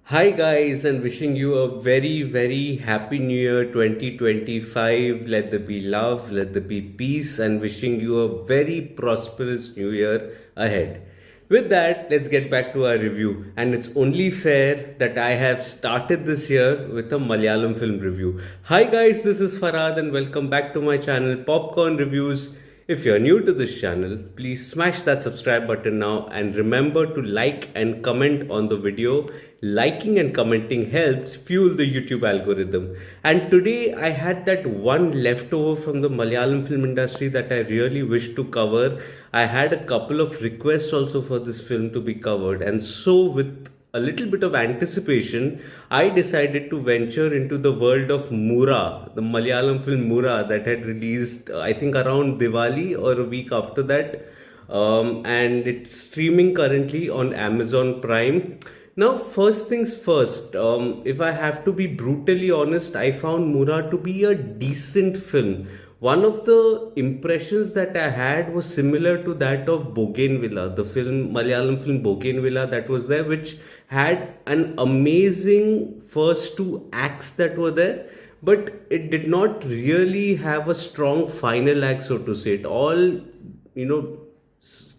Hi guys, and wishing you a very happy new year 2025. Let there be love, let there be peace, and wishing you a very prosperous new year ahead. With that, let's get back to our review. And it's only fair that I have started this year with a Malayalam film review. Hi guys, this is Farhad, and welcome back to my channel Popcorn Reviews. If you're new to this channel, please smash that subscribe button now and remember to like and comment on the video. Liking and commenting helps fuel the YouTube algorithm. And today I had that one leftover from the Malayalam film industry that I really wish to cover. I had a couple of requests also for this film to be covered, and so with a little bit of anticipation, I decided to venture into the world of Mura, the Malayalam film Mura that had released, I think, around Diwali or a week after that. And it's streaming currently on Amazon Prime. Now, first things first, if I have to be brutally honest, I found Mura to be a decent film. One of the impressions that I had was similar to that of Bougainvillea, the film, Malayalam film Bougainvillea that was there, which had an amazing first two acts that were there, but it did not really have a strong final act, so to say. It all,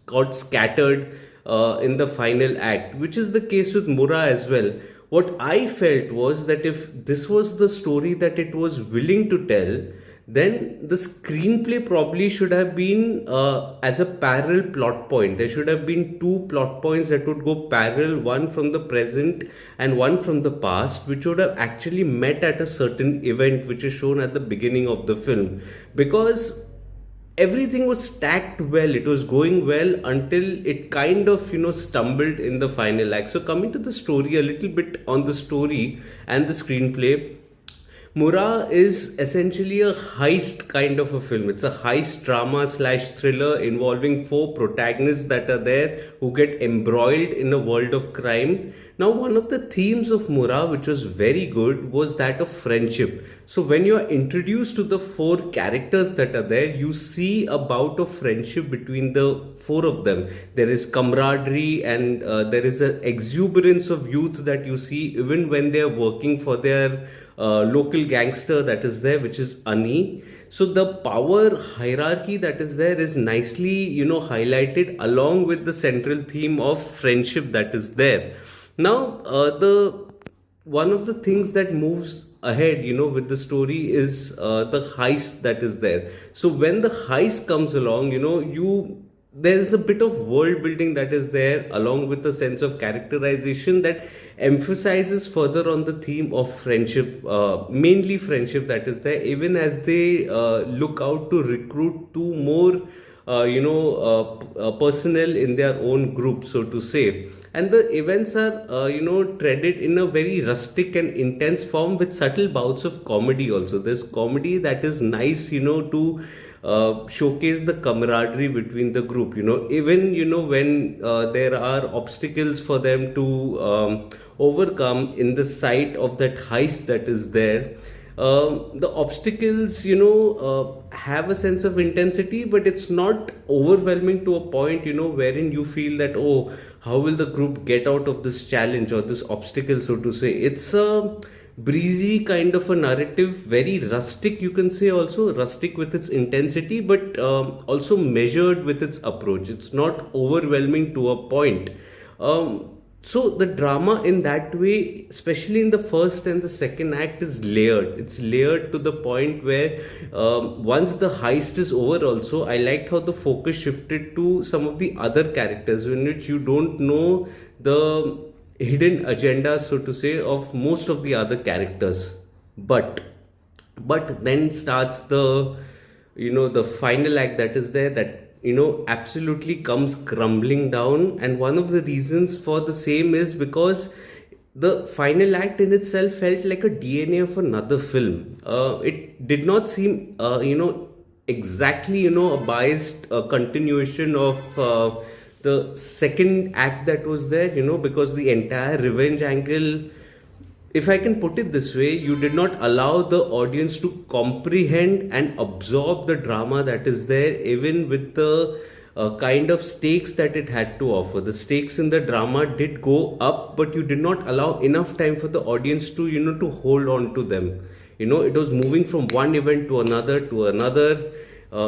got scattered in the final act, which is the case with Mura as well. What I felt was that if this was the story that it was willing to tell, then the screenplay probably should have been as a parallel plot point. There should have been two plot points that would go parallel, one from the present and one from the past, which would have actually met at a certain event which is shown at the beginning of the film. Because everything was stacked well, it was going well until it kind of stumbled in the final act. So coming to the story, a little bit on the story and the screenplay, Mura is essentially a heist kind of a film. It's a heist drama slash thriller involving four protagonists that are there who get embroiled in a world of crime. Now, one of the themes of Mura, which was very good, was that of friendship. So, when you are introduced to the four characters that are there, you see a bout of friendship between the four of them. There is camaraderie and there is an exuberance of youth that you see even when they are working for their local gangster that is there, which is Ani. So the power hierarchy that is there is nicely, highlighted along with the central theme of friendship that is there. Now, the one of the things that moves ahead, with the story is the heist that is there. So when the heist comes along, there is a bit of world building that is there along with a sense of characterization that emphasizes further on the theme of friendship, mainly friendship that is there, even as they look out to recruit two more personnel in their own group, so to say. And the events are treaded in a very rustic and intense form with subtle bouts of comedy also. There's comedy that is nice, to showcase the camaraderie between the group, even when there are obstacles for them to overcome in the sight of that heist that is there. The obstacles have a sense of intensity, but it's not overwhelming to a point wherein you feel that, oh, how will the group get out of this challenge or this obstacle, so to say. It's a breezy kind of a narrative, very rustic, you can say, also rustic with its intensity, but also measured with its approach. It's not overwhelming to a point. So the drama in that way, especially in the first and the second act, is layered. It's layered to the point where once the heist is over also, I liked how the focus shifted to some of the other characters in which you don't know the hidden agenda, so to say, of most of the other characters. But then starts the the final act that is there, that absolutely comes crumbling down. And one of the reasons for the same is because the final act in itself felt like a DNA of another film. It did not seem exactly a biased continuation of the second act that was there, because the entire revenge angle, if I can put it this way, you did not allow the audience to comprehend and absorb the drama that is there, even with the kind of stakes that it had to offer. The stakes in the drama did go up, but you did not allow enough time for the audience to, to hold on to them. It was moving from one event to another to another.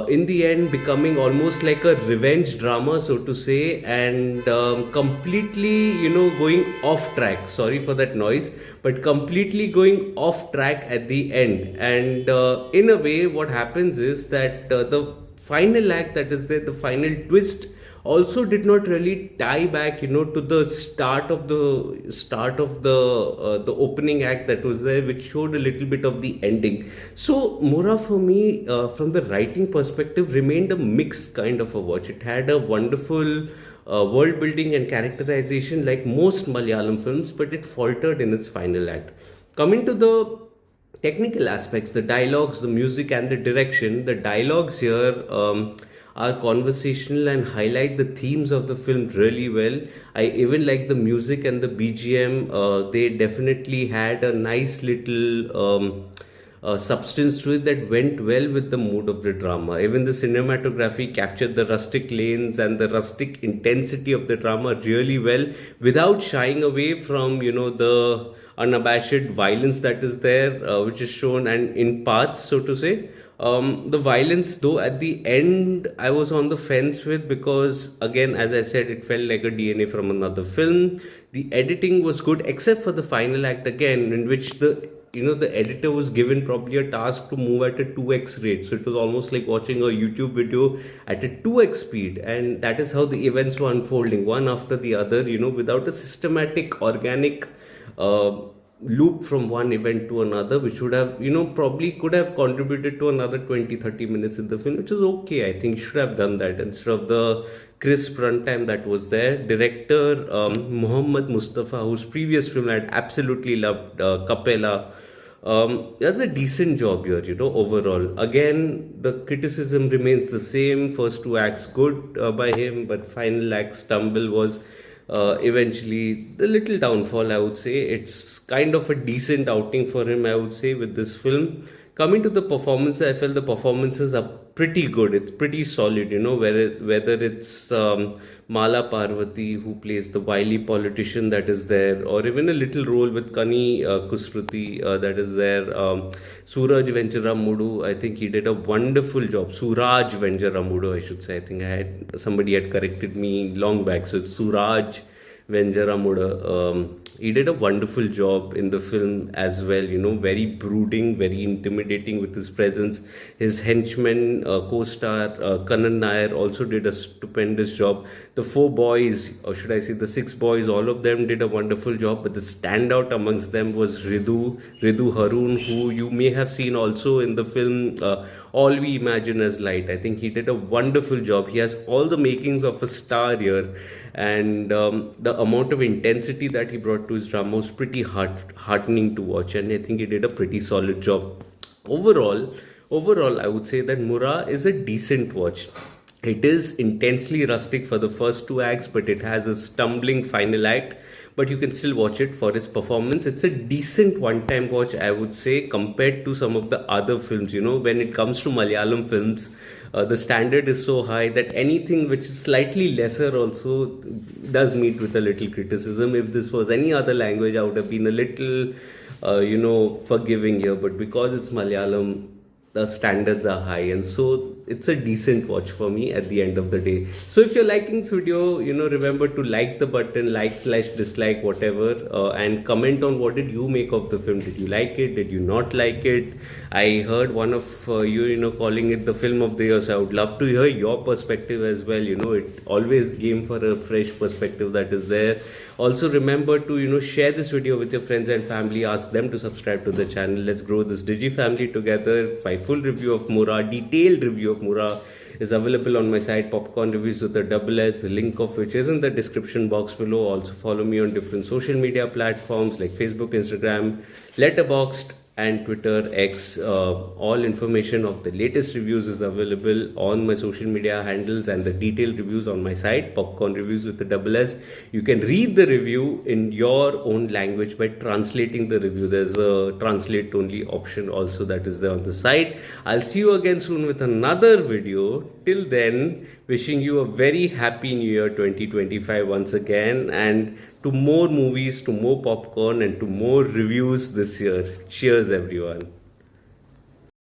In the end, becoming almost like a revenge drama, so to say, and completely, going off track. Sorry for that noise, but completely going off track at the end. And in a way, what happens is that the final act that is there, the final twist, also did not really tie back, to the start of the opening act that was there, which showed a little bit of the ending. So Mura, for me, from the writing perspective, remained a mixed kind of a watch. It had a wonderful world building and characterization like most Malayalam films, but it faltered in its final act. Coming to the technical aspects, the dialogues, the music, and the direction. The dialogues here are conversational and highlight the themes of the film really well. I even like the music and the BGM. They definitely had a nice little substance to it that went well with the mood of the drama. Even the cinematography captured the rustic lanes and the rustic intensity of the drama really well, without shying away from, the unabashed violence that is there, which is shown and in parts, so to say. The violence, though, at the end, I was on the fence with, because, again, as I said, it felt like a DNA from another film. The editing was good, except for the final act, again, in which the editor was given probably a task to move at a 2x rate. So it was almost like watching a YouTube video at a 2x speed. And that is how the events were unfolding, one after the other, without a systematic, organic loop from one event to another, which would have, probably could have contributed to another 20-30 minutes in the film, which is okay. I think should have done that instead of the crisp runtime that was there. Director Muhammad Mustafa, whose previous film I had absolutely loved, Kapela, does a decent job here, overall. Again, the criticism remains the same. First two acts good by him, but final act stumble was eventually the little downfall, I would say. It's kind of a decent outing for him, I would say, with this film. Coming to the performances, I felt the performances are pretty good. It's pretty solid, whether it's Mala Parvati, who plays the wily politician that is there, or even a little role with Kani Kusruti that is there. Suraj Venjaramoodu, I think he did a wonderful job. Suraj Venjaramoodu, I should say. I think somebody had corrected me long back, so it's Suraj Venjaramoodu. He did a wonderful job in the film as well, very brooding, very intimidating with his presence. His henchman, co-star Kannan Nair, also did a stupendous job. The four boys, or should I say the six boys, all of them did a wonderful job, but the standout amongst them was Hridhu Haroon, who you may have seen also in the film All We Imagine as Light. I think he did a wonderful job. He has all the makings of a star here. And the amount of intensity that he brought to his drama was pretty heartening to watch, and I think he did a pretty solid job. Overall, I would say that Mura is a decent watch. It is intensely rustic for the first two acts, but it has a stumbling final act. But you can still watch it for its performance. It's a decent one-time watch, I would say, compared to some of the other films. When it comes to Malayalam films, the standard is so high that anything which is slightly lesser also does meet with a little criticism. If this was any other language, I would have been a little, forgiving here. But because it's Malayalam, the standards are high, and so it's a decent watch for me at the end of the day. So if you're liking this video, remember to like the button, like/dislike, whatever, and comment on what did you make of the film. Did you like it? Did you not like it? I heard one of you, calling it the film of the year, so I would love to hear your perspective as well. It always game for a fresh perspective that is there. Also remember to, share this video with your friends and family. Ask them to subscribe to the channel. Let's grow this Digi family together. My full review of Mura, detailed review of Mura, is available on my site, Popcorn Reviews with a double S, the link of which is in the description box below. Also follow me on different social media platforms like Facebook, Instagram, Letterboxd, and Twitter, X. All information of the latest reviews is available on my social media handles, and the detailed reviews on my site, Popcorn Reviews with the double S. You can read the review in your own language by translating the review. There's a translate only option also that is there on the site. I'll see you again soon with another video. Till then, wishing you a very happy new year 2025 once again, and to more movies, to more popcorn, and to more reviews this year. Cheers, everyone.